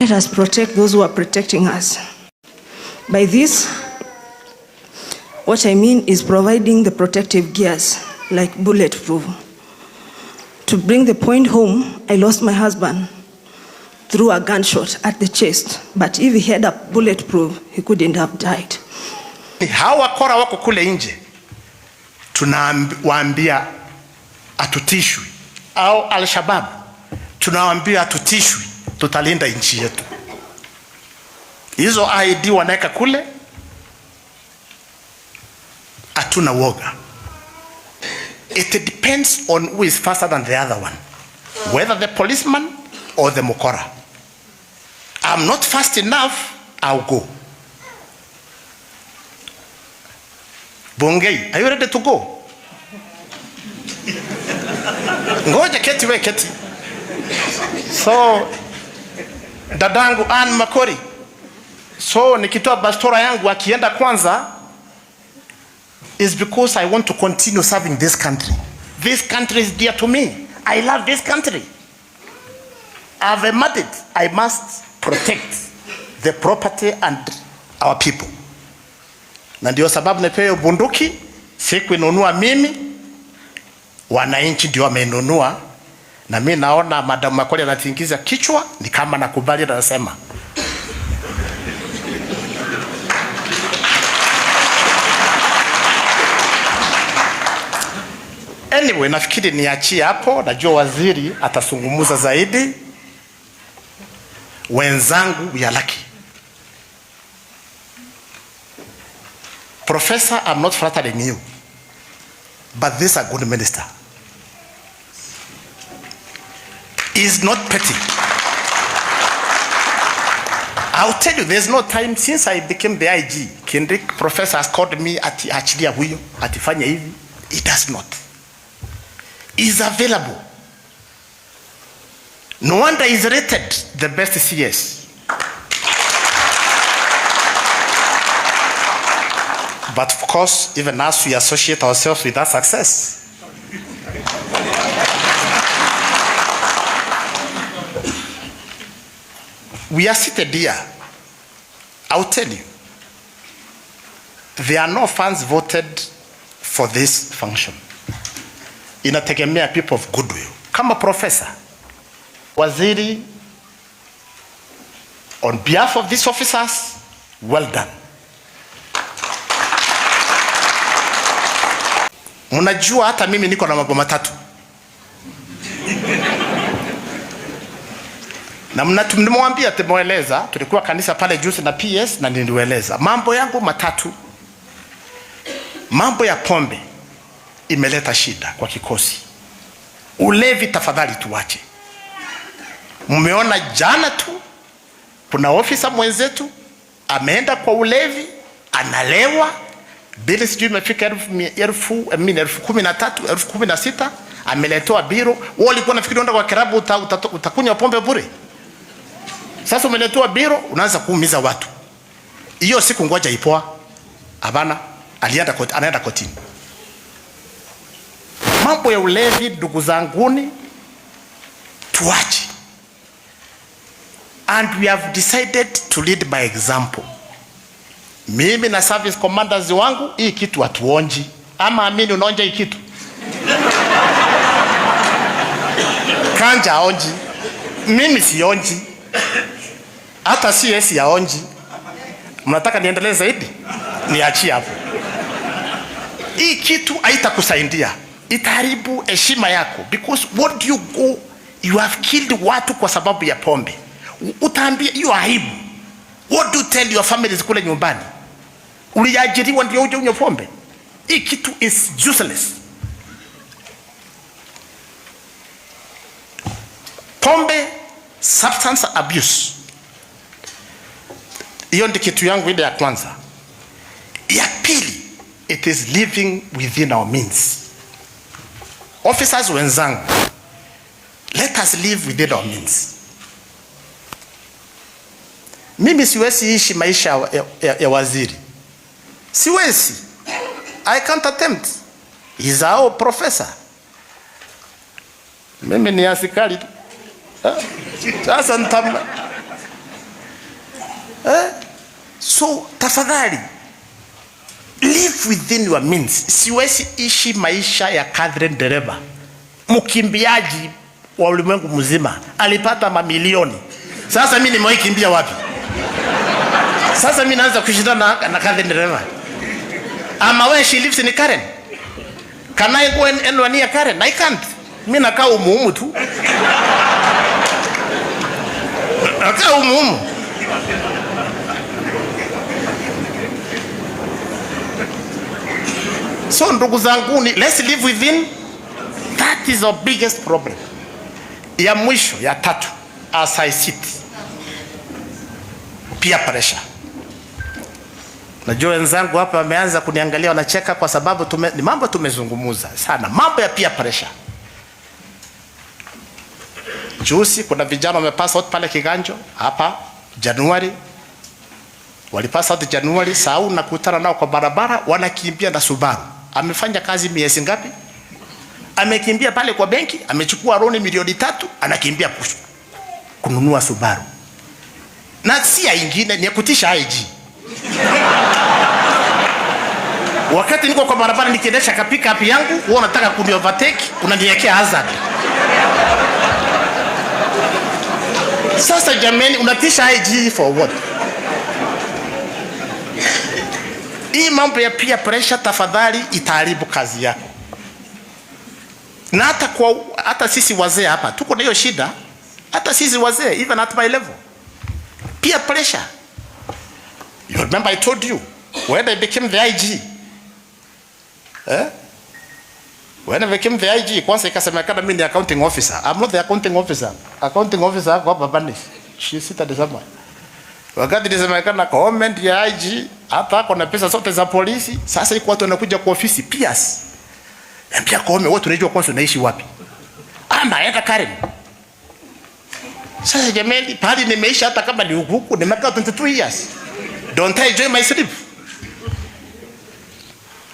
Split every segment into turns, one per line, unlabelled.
Let us protect those who are protecting us. By this, what I mean is providing the protective gears, like bulletproof. To bring the point home, I lost my husband through a gunshot at the chest, but if he had a bulletproof, he couldn't have died.
Hawa wakora wako kule nje, tunawaambia atutishwi, au Al-Shabaab tunawaambia atutishwi, tutalinda nchi yetu. Hizo ID wanaweka kule, hatuna woga. It depends on who is faster than the other one, whether the policeman or the mukora. I'm not fast enough, I'll go. Bongei, are you ready to go? Ngoja keti we keti. So dadangu Ann Makori, so nikitoa bastora yangu akienda kwanza is because I want to continue serving this country. This country is dear to me. I love this country. I've earned it. I must protect the property and our people. Na ndio sababu nipeyo bunduki, siku inunua mimi, wananchi ndio wamenunua, na mimi naona Madam Makori anatingiza kichwa, ni kama nakubali na nasema. Anyway, nafikiri niachie hapo, najua waziri atasungumuza zaidi. Wenzangu, we are lucky. Professor, I'm not flattering you, but this is a good minister. He's not petty. I'll tell you, there's no time since I became the IG. Kindiki professor has called me ati achilia huyo, atifanya hivi. He does not. Is available. No wonder he's rated the best CS. But of course, even as we associate ourselves with that success. We are seated here. I'll tell you, there are no funds voted for this function. Inategemea people of goodwill. Kama professor, waziri, on behalf of these officers, well done. Mnajua hata mimi niko na mambo matatu. Na mnamwambia temoeleza, tulikuwa kanisa pale juzi na PS na nilieleza. Mambo yangu matatu. Mambo ya pombe imeleta shida kwa kikosi. Ulevi tafadhali tuache. Mmeona jana tu kuna ofisa mwenzetu ameenda kwa ulevi, analewa, bili sijui imefika 13,016, ameletoa biro. Wao walikuwa nafikiri ndio kwa kirabu utakunywa pombe bure. Sasa umeletoa biro, unaanza kuumiza watu. Hiyo siku ngoja ipoa. Abana anaenda kotini. Mambo ya ulevi, ndugu zanguni, tuache. And we have decided to lead by example. Mimi na service commanders wangu, hii kitu hatuonji. Ama amini unaonja hii kitu? Kanja aonji. Mimi sionji. Hata CS yaonji. Mnataka niendelee zaidi? Niachie hapo. Hii kitu haitakusaidia. Itaharibu heshima yako, because what do you go, you have killed watu kwa sababu ya pombe. Utaambia hiyo aibu. What do you tell your families kule nyumbani? Uliajiriwa ndio uje unywe pombe? Hii kitu is useless. Pombe, substance abuse. Hiyo ndio kitu yangu ile ya kwanza. Ya pili, it is living within our means. Officers wenzangu, let us live within our means. Mimi siwezi ishi maisha ya waziri. Siwezi. I can't attempt. He's our professor. Mimi ni askari. Sasa So tafadhali, live within your means. Siwezi ishi maisha ya Catherine dereva, mkimbiaji wa ulimwengu mzima, alipata mamilioni. Sasa mimi nimekimbia wapi? Sasa mimi naanza kushindana na Catherine dereva. Ama where she lives in Karen. Can I go anywhere near Karen? I can't. Mimi nakaa umuhumu tu. Nakaa umuhumu. So ndugu zangu, let's live within. That is our biggest problem. Ya mwisho, ya tatu, as I sit, peer pressure. Najua wenzangu hapa wameanza kuniangalia wanacheka kwa sababu ni mambo tumezungumuza sana, mambo ya peer pressure. Juzi kuna vijana wamepass out pale Kiganjo hapa Januari. Walipass out Januari, saa nakutana nao kwa barabara wanakimbia na Subaru. Amefanya kazi miezi ngapi? Amekimbia pale kwa benki, amechukua loan milioni 3, anakimbia kununua Subaru. Na si ya ingine, ni kutisha IG. Wakati niko kwa barabara nikiendesha kapika hapi yangu, wewe unataka kuni overtake, unaniwekea hazard. Sasa jameni, unatisha IG for what? Hii mambo ya peer pressure tafadhali itaharibu kazi yako. Na hata sisi wazee hapa tuko na hiyo shida. Hata sisi wazee, even at my level, peer pressure. You remember I told you when I became the IG, when I became the IG, kwanza ikasemekana mimi ni accounting officer. I'm not the accounting officer. Accounting officer hapo hapa bani. She seated somewhere. Wakati nisemekana comment ya IG, hata kuna pesa zote za polisi, sasa iko watu wanakuja kwa ofisi peers. Na pia kwa watu unajua kwanza unaishi wapi? Naenda Karen. Sasa jamani, pale nimeishi hata kama ni huku, nimekaa 22 years. Don't I enjoy my sleep?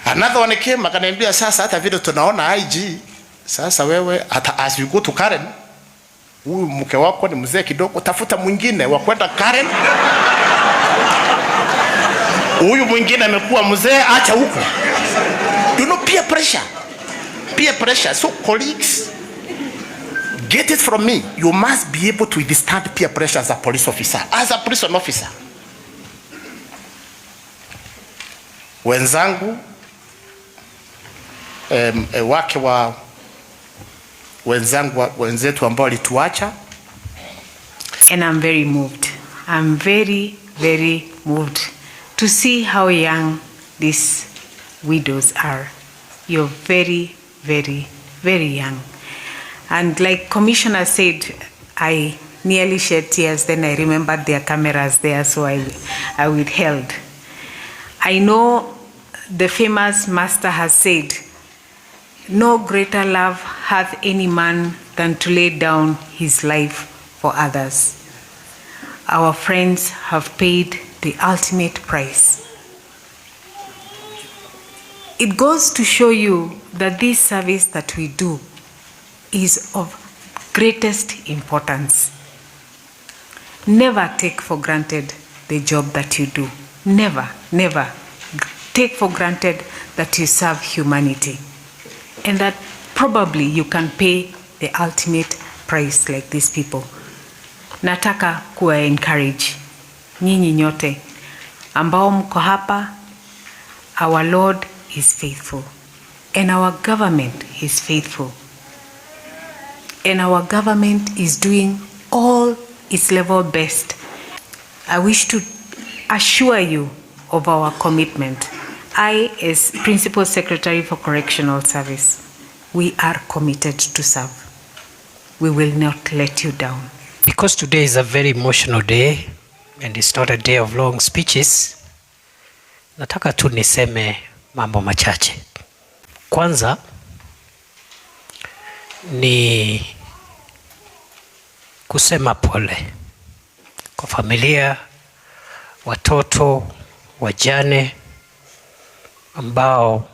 Another one came akaniambia, sasa hata vile tunaona IG, sasa wewe hata as you go to Karen, huyu mke wako ni mzee kidogo, tafuta mwingine wa kwenda Karen. Huyu mwingine amekuwa mzee, acha huko. You know, peer pressure. Peer pressure. So colleagues, get it from me. You must be able to withstand peer pressure as a police officer, as a prison officer. Wenzangu, wake wa wenzetu ambao walituacha.
And I'm very moved. I'm very, very moved to see how young these widows are. You're very, very, very young. And like Commissioner said, I nearly shed tears. Then I remembered their cameras there, so I withheld. I know the famous master has said, no greater love hath any man than to lay down his life for others. Our friends have paid the ultimate price. It goes to show you that this service that we do is of greatest importance. Never take for granted the job that you do. Never, never take for granted that you serve humanity, and that probably you can pay the ultimate price like these people. Nataka kuwa encourage nyinyi nyote ambao mko hapa. Our Lord is faithful, and our government is faithful, and our government is doing all its level best. I wish to assure you of our commitment. I, as Principal Secretary for Correctional Service, we are committed to serve. We will not let you down.
Because today is a very emotional day and it's not a day of long speeches, nataka tu niseme mambo machache. Kwanza ni kusema pole kwa familia, watoto, wajane ambao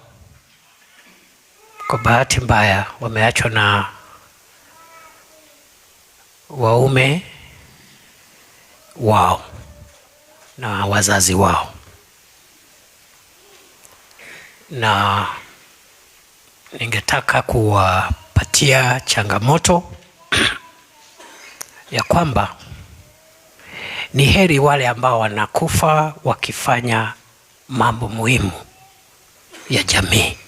kwa bahati mbaya wameachwa na waume wao. na wazazi wao, na ningetaka kuwapatia changamoto ya kwamba ni heri wale ambao wanakufa wakifanya mambo muhimu ya jamii.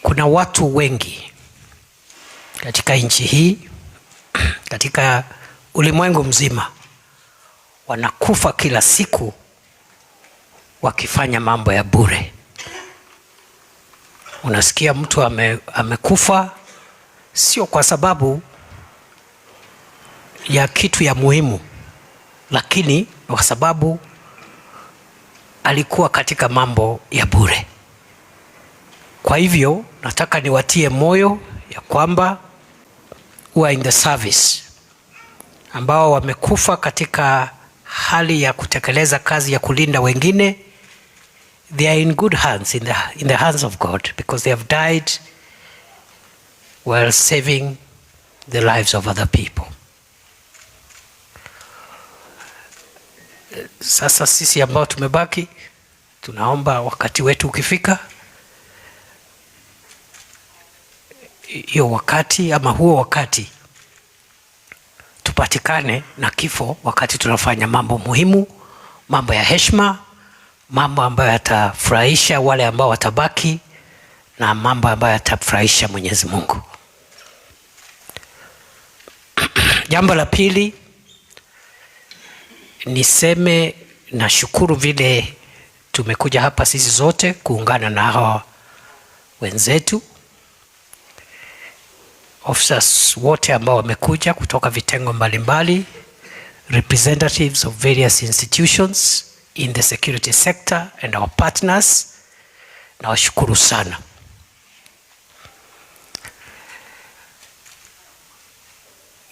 Kuna watu wengi katika nchi hii, katika ulimwengu mzima, wanakufa kila siku wakifanya mambo ya bure. Unasikia mtu amekufa sio kwa sababu ya kitu ya muhimu, lakini kwa sababu alikuwa katika mambo ya bure. Kwa hivyo nataka niwatie moyo ya kwamba who are in the service, ambao wamekufa katika hali ya kutekeleza kazi ya kulinda wengine, they are in good hands, in the hands of God, because they have died while saving the lives of other people. Sasa sisi ambao tumebaki, tunaomba wakati wetu ukifika, hiyo wakati ama huo wakati tupatikane na kifo wakati tunafanya mambo muhimu, mambo ya heshima, mambo ambayo yatafurahisha wale ambao watabaki, na mambo ambayo yatafurahisha Mwenyezi Mungu. Jambo la pili, niseme nashukuru vile tumekuja hapa sisi zote kuungana na hawa wenzetu, officers wote ambao wamekuja kutoka vitengo mbalimbali, representatives of various institutions in the security sector and our partners. Na washukuru sana.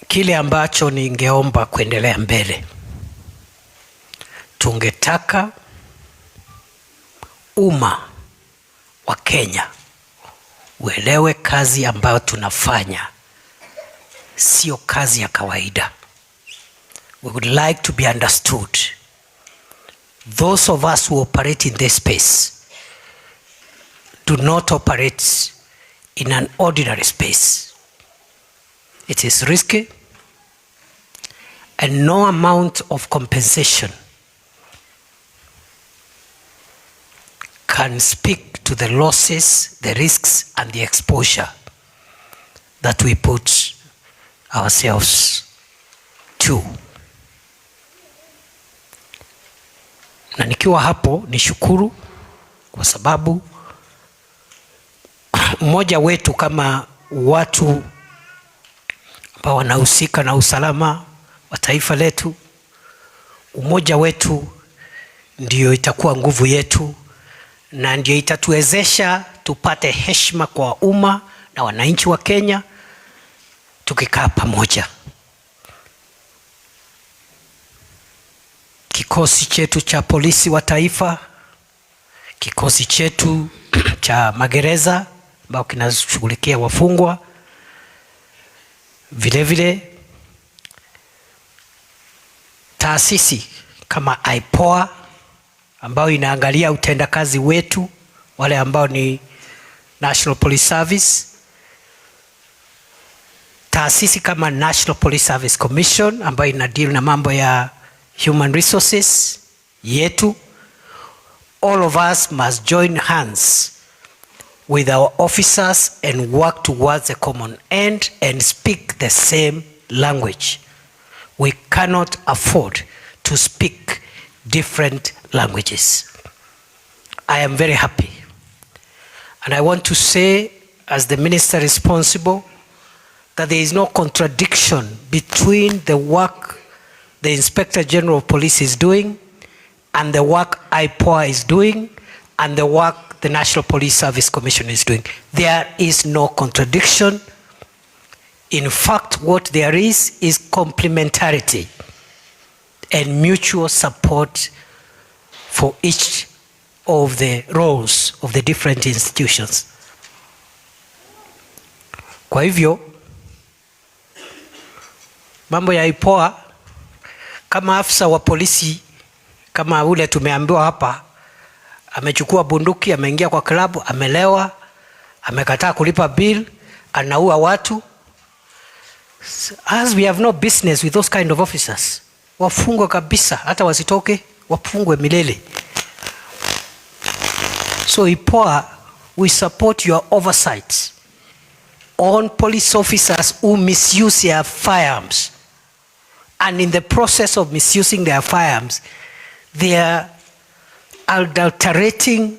Kile ambacho ningeomba kuendelea mbele, tungetaka umma wa Kenya uelewe kazi ambayo tunafanya sio kazi ya kawaida. We would like to be understood. Those of us who operate in this space do not operate in an ordinary space. It is risky, and no amount of compensation can speak to the losses, the risks, and the exposure that we put ourselves to. Na nikiwa hapo nishukuru kwa sababu mmoja wetu kama watu ambao wanahusika na usalama wa taifa letu, umoja wetu ndio itakuwa nguvu yetu, na ndio itatuwezesha tupate heshima kwa umma na wananchi wa Kenya tukikaa pamoja. Kikosi chetu cha polisi wa taifa, kikosi chetu cha magereza ambao kinashughulikia wafungwa, vile vile taasisi kama IPOA ambao inaangalia utendakazi wetu, wale ambao ni National Police Service, taasisi kama National Police Service Commission ambayo ina deal na mambo ya human resources yetu. All of us must join hands with our officers and work towards a common end and speak the same language. We cannot afford to speak different languages. I am very happy, and I want to say, as the minister responsible, that there is no contradiction between the work the Inspector General of Police is doing and the work IPOA is doing and the work the National Police Service Commission is doing. There is no contradiction. In fact, what there is complementarity and mutual support for each of the roles of the different institutions. Kwa hivyo mambo ya IPOA kama afisa wa polisi kama ule tumeambiwa hapa, amechukua bunduki, ameingia kwa klabu, amelewa, amekataa kulipa bill, anaua watu, as we have no business with those kind of officers. Wafungwe kabisa, hata wasitoke, wafungwe milele. So IPOA, we support your oversight on police officers who misuse their firearms, and in the process of misusing their firearms, they are adulterating,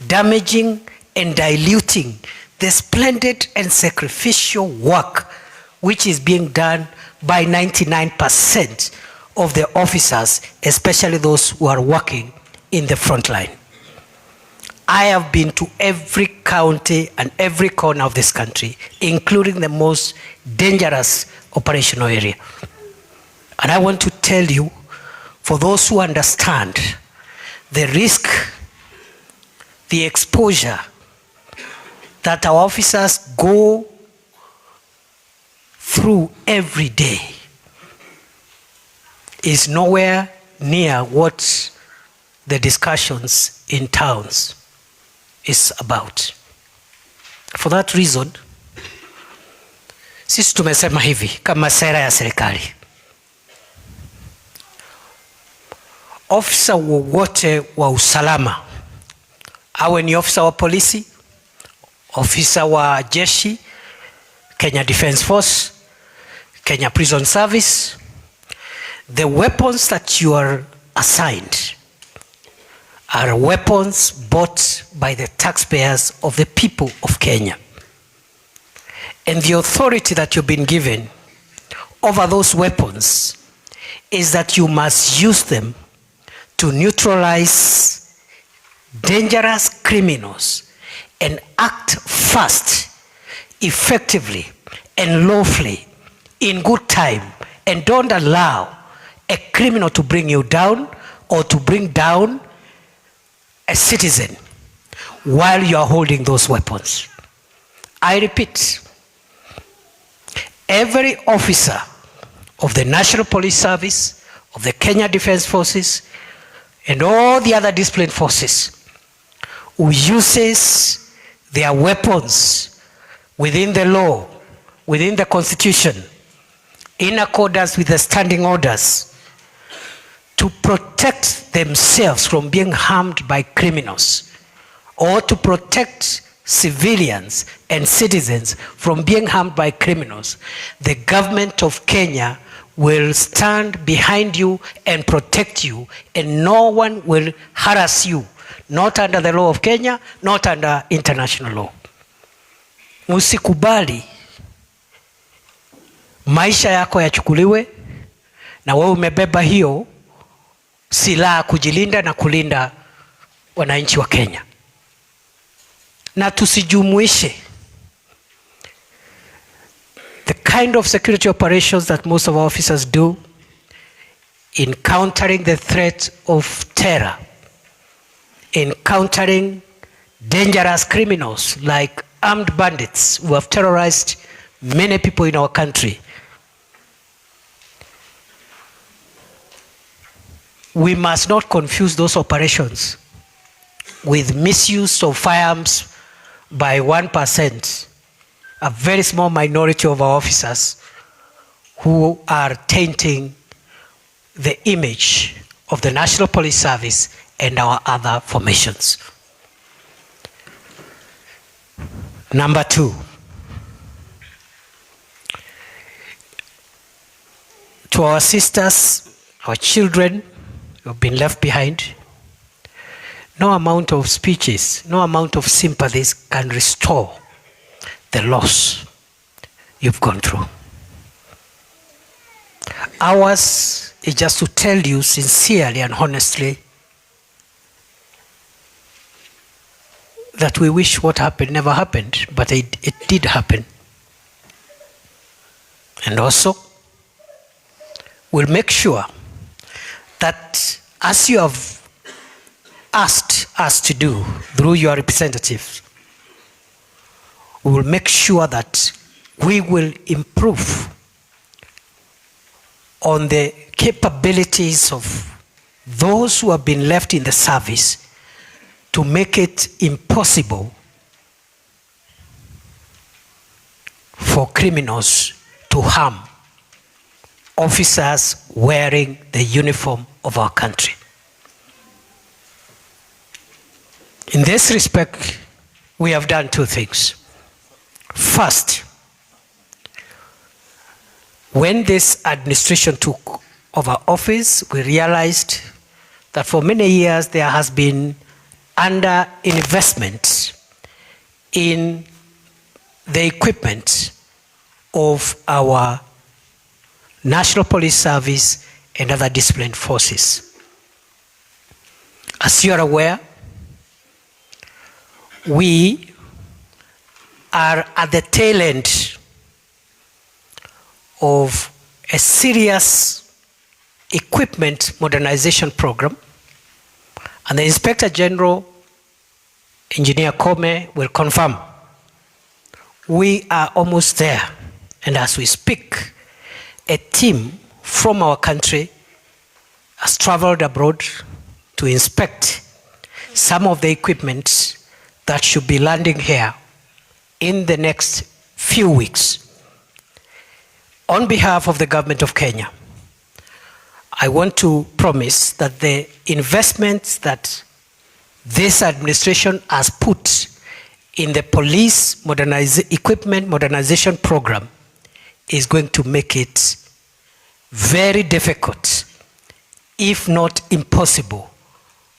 damaging, and diluting the splendid and sacrificial work which is being done by 99% of the officers, especially those who are working in the front line. I have been to every county and every corner of this country, including the most dangerous operational area. And I want to tell you, for those who understand the risk, the exposure that our officers go through every day is nowhere near what the discussions in towns is about. For that reason, sisi tumesema hivi kama sera ya serikali, ofisa wowote wa usalama, awe ni ofisa wa polisi, ofisa wa jeshi, Kenya Defence Force, Kenya Prison Service, the weapons that you are assigned are weapons bought by the taxpayers of the people of Kenya. And the authority that you've been given over those weapons is that you must use them to neutralize dangerous criminals and act fast, effectively, and lawfully in good time, and don't allow a criminal to bring you down or to bring down a citizen while you are holding those weapons. I repeat, every officer of the National Police Service, of the Kenya Defence Forces, and all the other disciplined forces who uses their weapons within the law, within the Constitution, in accordance with the standing orders, to protect themselves from being harmed by criminals, or to protect civilians and citizens from being harmed by criminals, the government of Kenya will stand behind you and protect you, and no one will harass you, not under the law of Kenya, not under international law. Musikubali maisha yako yachukuliwe na wewe umebeba hiyo silaha kujilinda na kulinda wananchi wa Kenya. Na tusijumuishe the kind of security operations that most of our officers do in countering the threat of terror, in countering dangerous criminals like armed bandits who have terrorized many people in our country. We must not confuse those operations with misuse of firearms by 1%, a very small minority of our officers who are tainting the image of the National Police Service and our other formations. Number 2, to our sisters, our children who have been left behind, no amount of speeches, no amount of sympathies can restore the loss you've gone through. Ours is just to tell you sincerely and honestly that we wish what happened never happened, but it did happen. And also, we'll make sure that as you have asked us to do through your representatives, we will make sure that we will improve on the capabilities of those who have been left in the service to make it impossible for criminals to harm officers wearing the uniform of our country. In this respect, we have done two things. First, when this administration took over office, we realized that for many years there has been underinvestment in the equipment of our National Police Service and other disciplined forces. As you are aware, we are at the tail end of a serious equipment modernization program, and the Inspector General, Engineer Kome, will confirm we are almost there. And as we speak, a team from our country has traveled abroad to inspect some of the equipment that should be landing here in the next few weeks. On behalf of the government of Kenya, I want to promise that the investments that this administration has put in the police equipment modernization program is going to make it very difficult, if not impossible,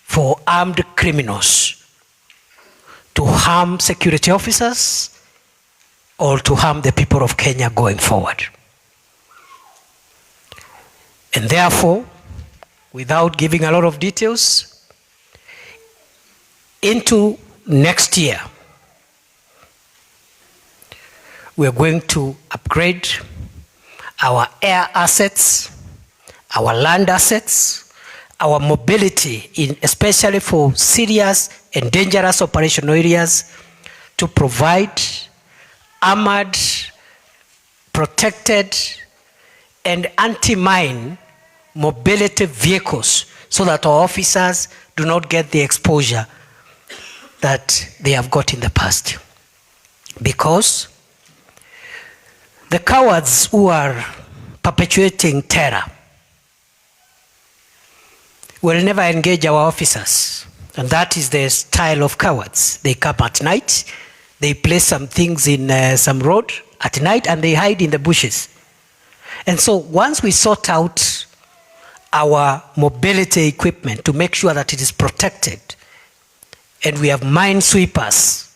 for armed criminals to harm security officers or to harm the people of Kenya going forward. And therefore, without giving a lot of details, into next year, we are going to upgrade our air assets, our land assets, our mobility, especially for serious and dangerous operational areas, to provide armored, protected, and anti-mine mobility vehicles so that our officers do not get the exposure that they have got in the past. Because the cowards who are perpetuating terror will never engage our officers. And that is the style of cowards. They come at night, they place some things in some road at night, and they hide in the bushes. And so once we sort out our mobility equipment to make sure that it is protected, and we have minesweepers,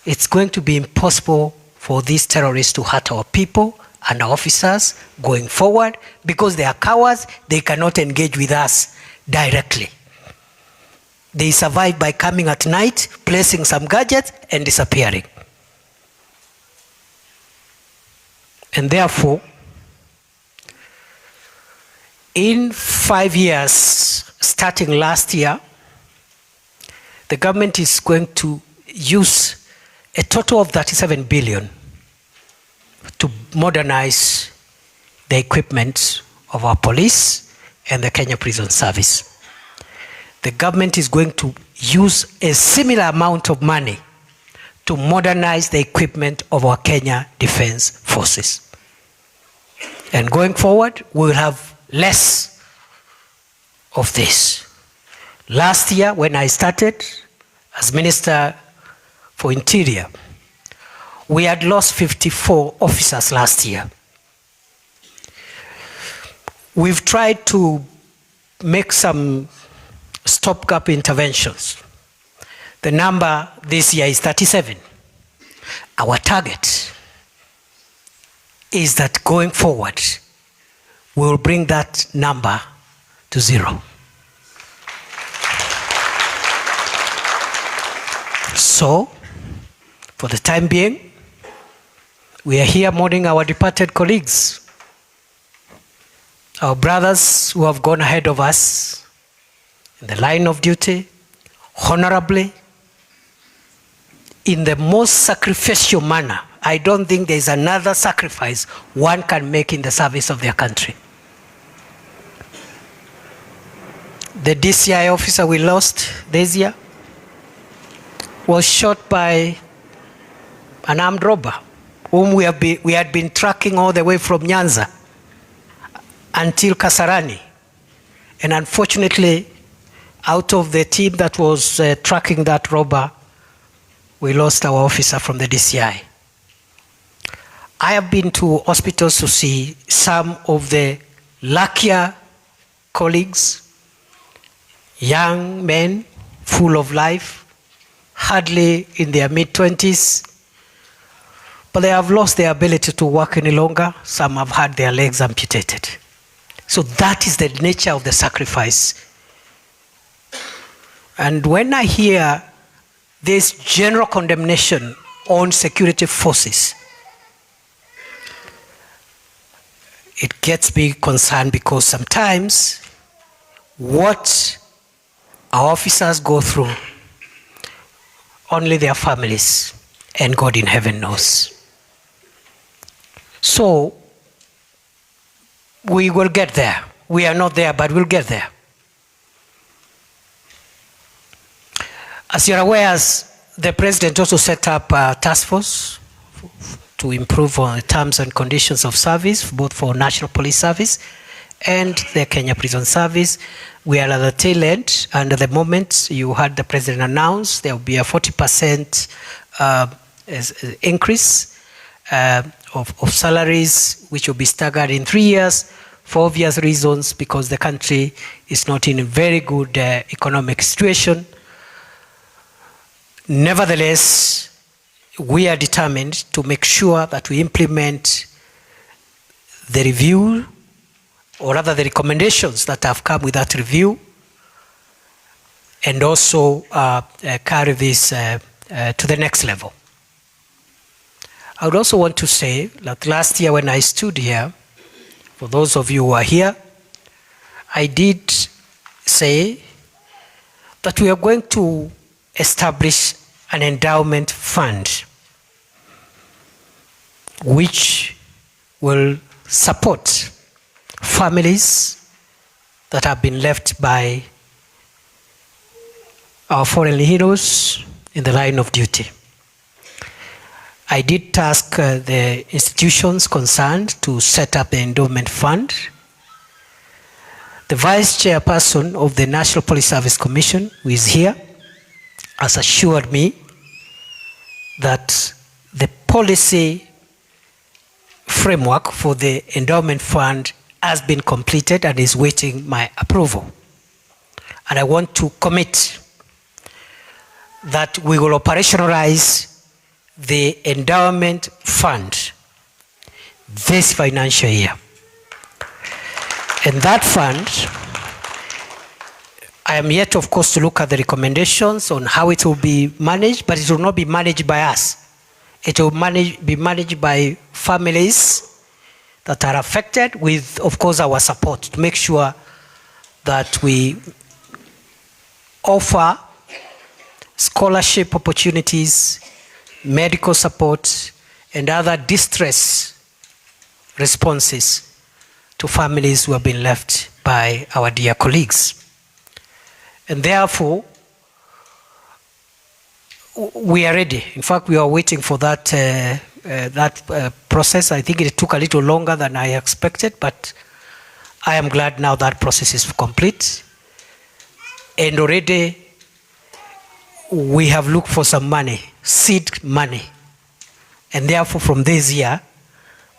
it's going to be impossible for these terrorists to hurt our people and our officers going forward, because they are cowards. They cannot engage with us directly. They survive by coming at night, placing some gadgets, and disappearing. And therefore, in 5 years, starting last year, the government is going to use a total of 37 billion to modernize the equipment of our police and the Kenya Prison Service. The government is going to use a similar amount of money to modernize the equipment of our Kenya Defense Forces. And going forward, we will have less of this. Last year, when I started as Minister for Interior, we had lost 54 officers last year. We've tried to make some stopgap interventions. The number this year is 37. Our target is that going forward, we will bring that number to 0. So, for the time being, we are here mourning our departed colleagues, our brothers who have gone ahead of us in the line of duty, honorably, in the most sacrificial manner I don't think there's another sacrifice one can make in the service of their country. The DCI officer we lost this year was shot by an armed robber whom we had been tracking all the way from Nyanza until Kasarani. And unfortunately, out of the team that was tracking that robber, we lost our officer from the DCI. I have been to hospitals to see some of the luckier colleagues, young men, full of life, hardly in their mid-20s, but they have lost their ability to walk any longer. Some have had their legs amputated. So that is the nature of the sacrifice. And when I hear this general condemnation on security forces, it gets me concerned, because sometimes what our officers go through, only their families and God in heaven knows. So we will get there. We are not there, but we'll get there. As you're aware, the president also set up a task force to improve on the terms and conditions of service, both for National Police Service and the Kenya Prison Service. We are at the tail end, and at the moment, you heard the president announce there will be a 40% increase of salaries, which will be staggered in 3 years for obvious reasons, because the country is not in a very good economic situation. Nevertheless, we are determined to make sure that we implement the review, or rather the recommendations that have come with that review, and also carry this to the next level. I would also want to say that last year when I stood here, for those of you who are here, I did say that we are going to establish an endowment fund which will support families that have been left by our fallen heroes in the line of duty. I did task the institutions concerned to set up the endowment fund. The vice chairperson of the National Police Service Commission, who is here, has assured me that the policy framework for the endowment fund has been completed and is waiting my approval. And I want to commit that we will operationalize the endowment fund this financial year. And that fund, I am yet, of course, to look at the recommendations on how it will be managed, but it will not be managed by us. It will be managed by families that are affected, with, of course, our support to make sure that we offer scholarship opportunities, medical support, and other distress responses to families who have been left by our dear colleagues. And therefore, we are ready. In fact, we are waiting for that process. I think it took a little longer than I expected, but I am glad now that process is complete. And already we have looked for some money, seed money. And therefore, from this year,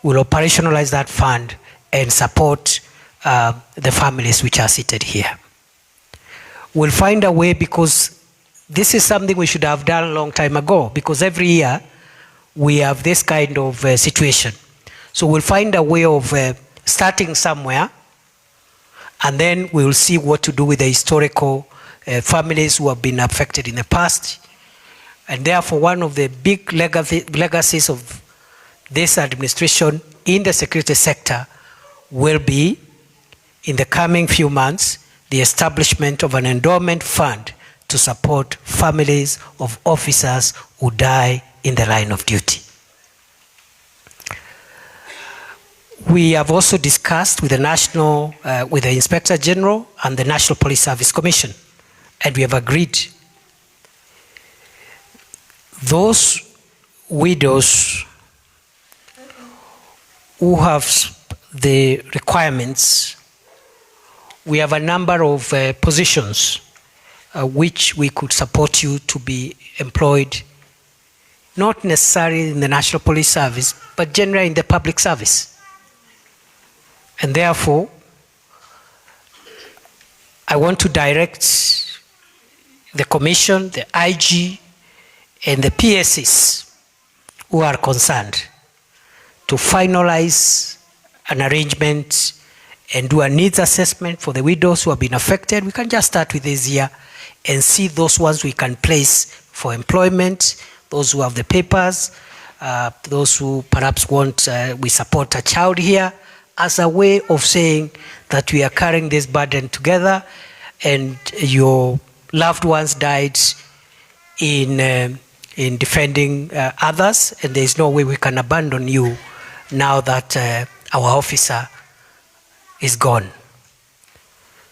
we'll operationalize that fund and support the families which are seated here. We'll find a way, because this is something we should have done a long time ago, because every year we have this kind of situation. So we'll find a way of starting somewhere, and then we'll see what to do with the historical families who have been affected in the past. And therefore, one of the big legacies of this administration in the security sector will be, in the coming few months, the establishment of an endowment fund to support families of officers who die in the line of duty. We have also discussed with with the Inspector General and the National Police Service Commission, and we have agreed those widows who have the requirements. We have a number of positions which we could support you to be employed, not necessarily in the National Police Service, but generally in the public service. And therefore, I want to direct the Commission, the IG, and the PSs who are concerned to finalize an arrangement and do a needs assessment for the widows who have been affected. We can just start with this year and see those ones we can place for employment, those who have the papers, those who perhaps want, we support a child here, as a way of saying that we are carrying this burden together, and your loved ones died in defending others, and there is no way we can abandon you now that our officer is gone.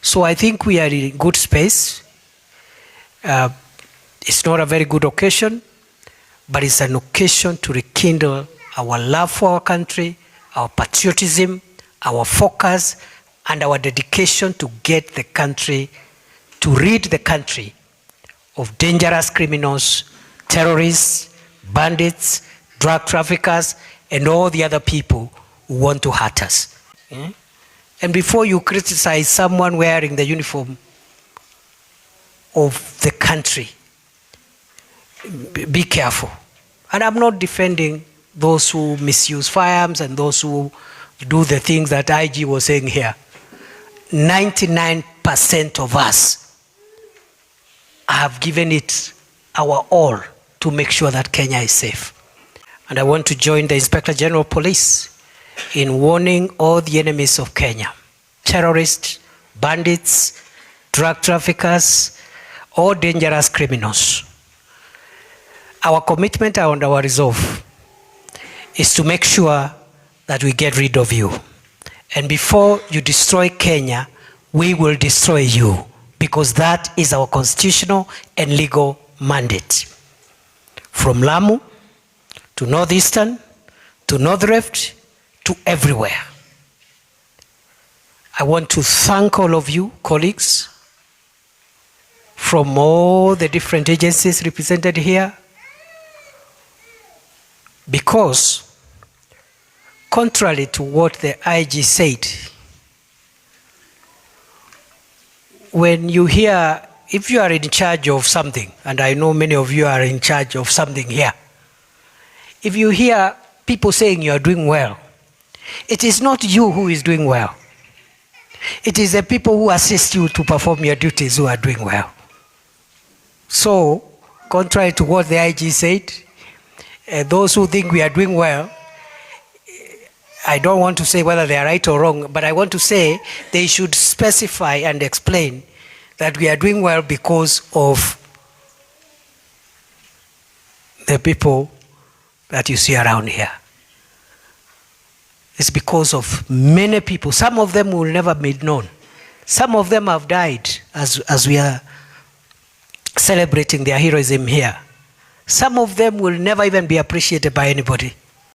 So I think we are in good space. It's not a very good occasion, but it's an occasion to rekindle our love for our country, our patriotism, our focus, and our dedication to get the country, to rid the country of dangerous criminals, terrorists, bandits, drug traffickers, and all the other people who want to hurt us. And before you criticize someone wearing the uniform of the country, be careful. And I'm not defending those who misuse firearms and those who do the things that IG was saying here. 99% of us have given it our all to make sure that Kenya is safe. And I want to join the Inspector General of Police in warning all the enemies of Kenya, terrorists, bandits, drug traffickers, all dangerous criminals. Our commitment and our resolve is to make sure that we get rid of you. And before you destroy Kenya, we will destroy you, because that is our constitutional and legal mandate. From Lamu to Northeastern to North Rift to everywhere. I want to thank all of you, colleagues, from all the different agencies represented here, because contrary to what the IG said, when you hear, if you are in charge of something, and I know many of you are in charge of something here, if you hear people saying you are doing well, it is not you who is doing well. It is the people who assist you to perform your duties who are doing well. So, contrary to what the IG said, those who think we are doing well, I don't want to say whether they are right or wrong, but I want to say they should specify and explain that we are doing well because of the people that you see around here. It's because of many people. Some of them will never be known. Some of them have died as we are celebrating their heroism here. Some of them will never even be appreciated by anybody.